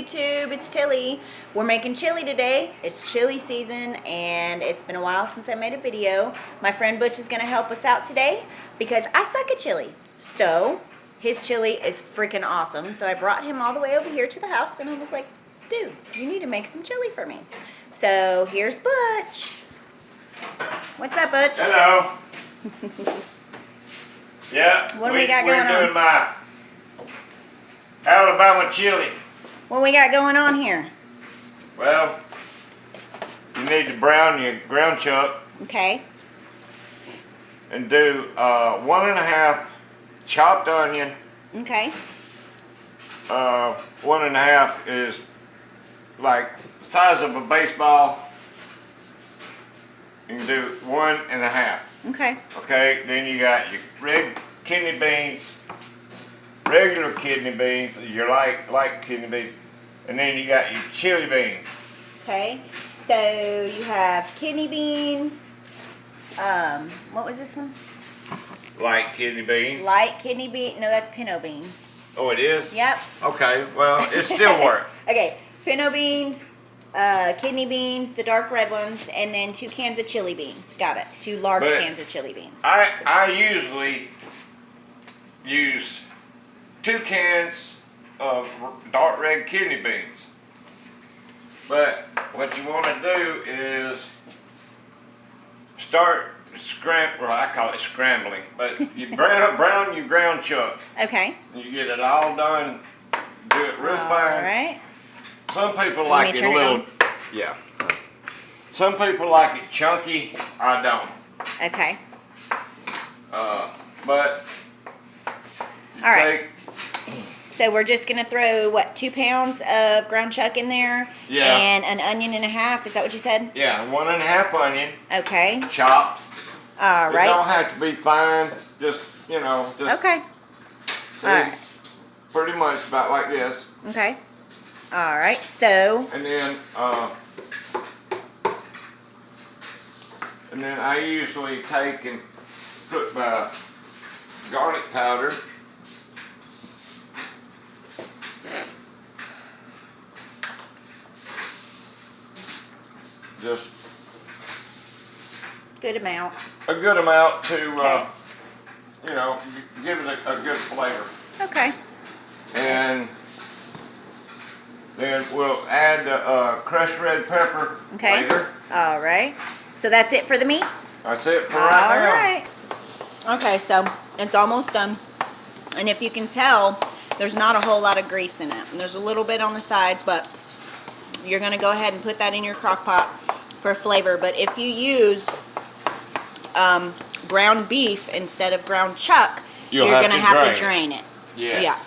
YouTube? It's Tilly. We're making chili today. It's chili season and it's been a while since I made a video. My friend Butch is going to help us out today because I suck at chili. So his chili is freaking awesome. So I brought him all the way over here to the house and I was like, dude, you need to make some chili for me. So here's Butch. What's up, Butch? Hello. Yeah. What do we got going on? We're doing my Alabama chili. What we got going on here? Well, you need to brown your ground chuck Okay. and do 1.5 chopped onion. Okay. 1.5 is like the size of a baseball. You can do 1.5. Okay. Okay, then you got your red kidney beans, regular kidney beans, your light kidney beans, and then you got your chili beans. Okay. So you have kidney beans. What was this one? Light kidney beans. Light kidney bean. No, that's pinto beans. Oh, it is? Yep. Okay, well, it still works. Okay. Pinto beans, kidney beans, the dark red ones, and then 2 cans of chili beans. Got it. 2 large cans of chili beans. I usually use 2 cans of dark red kidney beans. But what you want to do is start well, I call it scrambling, but you brown your ground chuck. Okay. You get it all done, do it real fine. All right. Some people like it a little, yeah. Some people like it chunky, I don't. Okay. But All right. So we're just going to throw, what, 2 pounds of ground chuck in there? Yeah. And an onion and a half. Is that what you said? Yeah, 1.5 onion. Okay. Chopped. All right. It don't have to be fine. Just, you know. Just, okay. See, All right. pretty much about like this. Okay. All right. So. And then I usually take and put my garlic powder. Just Good amount. a good amount to, Okay. you know, give it a good flavor. Okay. And then we'll add the crushed red pepper later. All right. So that's it for the meat? That's it for right now. All right. Okay, so it's almost done. And if you can tell, there's not a whole lot of grease in it. And there's a little bit on the sides, but you're going to go ahead and put that in your crock pot for flavor. But if you use ground beef instead of ground chuck, you're going to have to drain it. Yeah.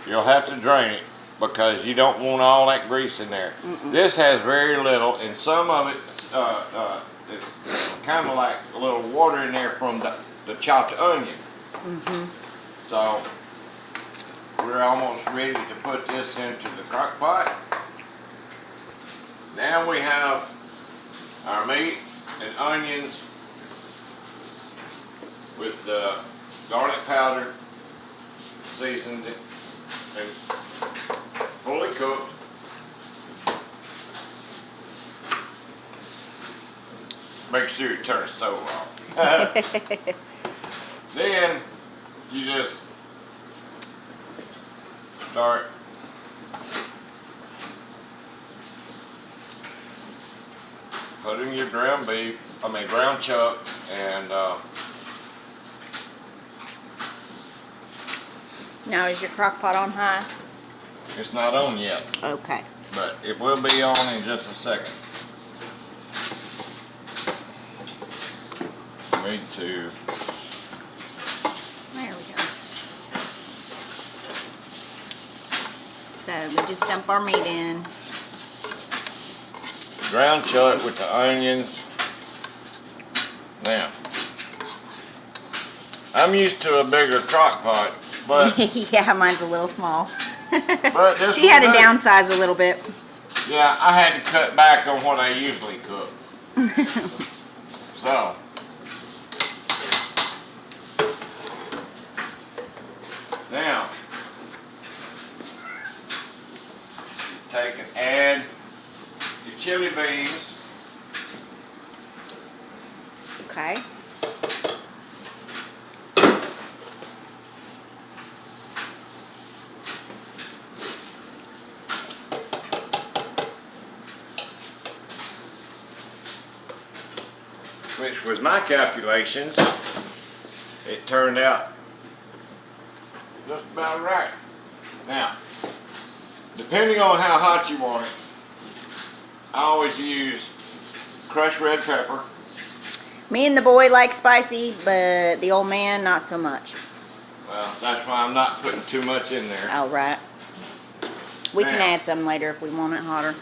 You'll have to drain it because you don't want all that grease in there. This has very little, and some of it is kind of like a little water in there from the chopped onion. So we're almost ready to put this into the crock pot. Now we have our meat and onions with the garlic powder, seasoned and fully cooked. Make sure you turn the stove off. Then you just start putting your ground chuck, and Now, is your crock pot on high? it's not on yet, Okay. but it will be on in just a second. Me too. There we go. So we just dump our meat in. Ground chuck with the onions. Now, I'm used to a bigger crock pot, but Yeah, mine's a little small. but this He had to one downsize a little bit. Yeah, I had to cut back on what I usually cook. So, now take and add your chili beans. Okay. Which with my calculations, it turned out just about right. Now, depending on how hot you want it, I always use crushed red pepper. Me and the boy like spicy, but the old man not so much. Well, that's why I'm not putting too much in there. All right. We can Now. add some later if we want it hotter.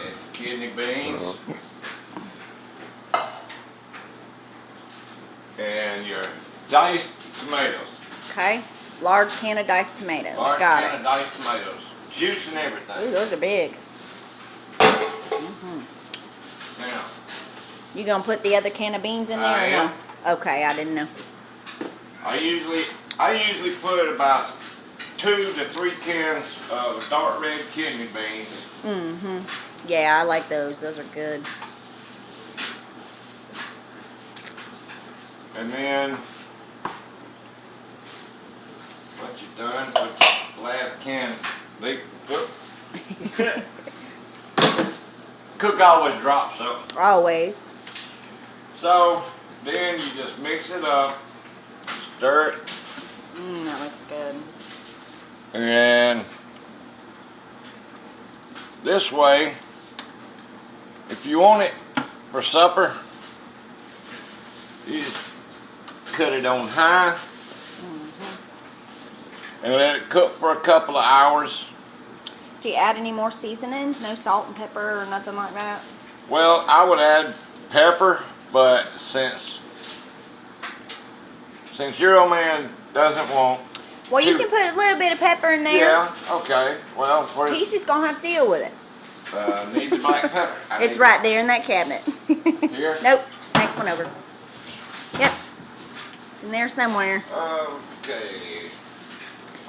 And kidney beans. And your diced tomatoes. Okay. Large can of diced tomatoes. Large Got can it. of diced tomatoes. Juice and everything. Ooh, those are big. Now, You gonna put the other can of beans in there I or am. no? Okay, I didn't know. I usually put about 2 to 3 cans of dark red kidney beans. Yeah, I like those. Those are good. And then, once you're done, put your last can. Cook always drops something. Always. So, then you just mix it up, stir it, That looks good. and this way, if you want it for supper, you just cut it on high and let it cook for a couple of hours. Do you add any more seasonings? No salt and pepper or nothing like that? Well, I would add pepper, but since your old man doesn't want, Well, you can put a little bit of pepper in there. yeah, okay. Well, He's just gonna have to deal with it. need the black pepper. It's right there in that cabinet. Here. Nope. Next one over. Yep. It's in there somewhere. Okay.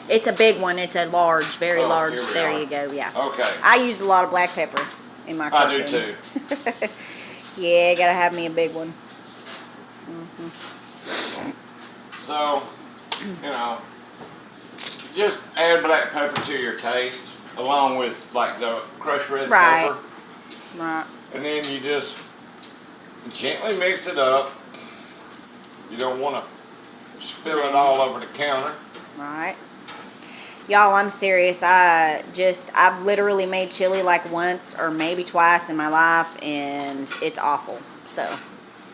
It's a big one. It's a large, very Oh, large. here we There are. you go. Yeah. Okay. I use a lot of black pepper in my I cooking. do too. Yeah, gotta have me a big one. So, just add black pepper to your taste, along with like the crushed red Right. pepper, Right. and then you just gently mix it up. You don't want to spill it all over the counter. Right. Y'all, I'm serious. I've literally made chili like once or maybe twice in my life, and it's awful. So,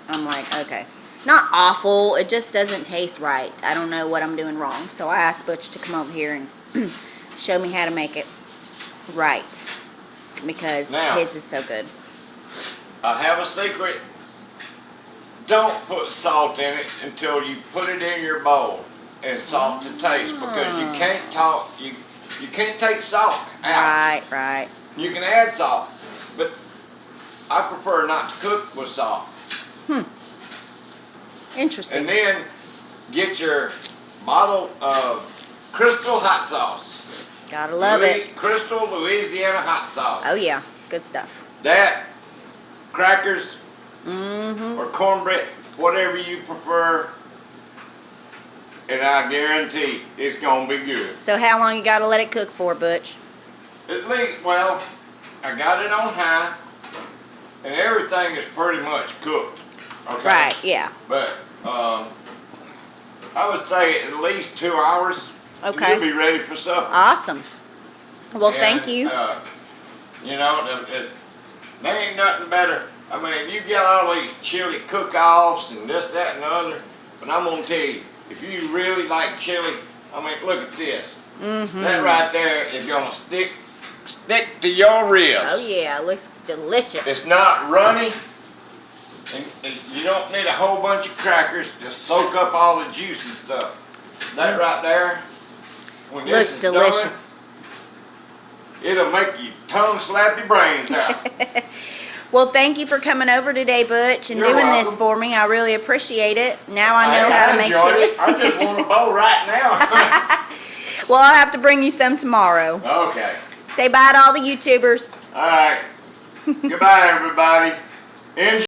I'm like, okay. Not awful, it just doesn't taste right. I don't know what I'm doing wrong. So I asked Butch to come over here and show me how to make it right. Because Now. his is so good. I have a secret. Don't put salt in it until you put it in your bowl and salt to taste, because you can't take salt out. Right. You can add salt, but I prefer not to cook with salt. Interesting. And then get your bottle of Crystal hot sauce. Gotta love it. Crystal Louisiana hot sauce. Oh yeah, it's good stuff. That, crackers, or cornbread, whatever you prefer, and I guarantee it's gonna be good. So how long you gotta let it cook for, Butch? At least, well, I got it on high, and everything is pretty much cooked. Okay? Right, yeah. But I would say at least 2 hours. Okay. And you'll be ready for supper. Awesome. Well, And, thank you. There ain't nothing better. I mean, you got all these chili cook-offs and this, that, and the other. But I'm gonna tell you, if you really like chili, I mean, look at this. That right there is gonna stick to your ribs. Oh yeah, it looks delicious. It's not runny. And you don't need a whole bunch of crackers to soak up all the juicy stuff. That right there, when this Looks is delicious. done, it'll make your tongue slap your brains out. Well, thank you for coming over today, Butch, and You're doing this welcome. for me. I really appreciate it. Now I know how to make enjoyed chili. it. I just want a bowl right now. Well, I'll have to bring you some tomorrow. Okay. Say bye to all the YouTubers. All right. Goodbye, everybody. Enjoy.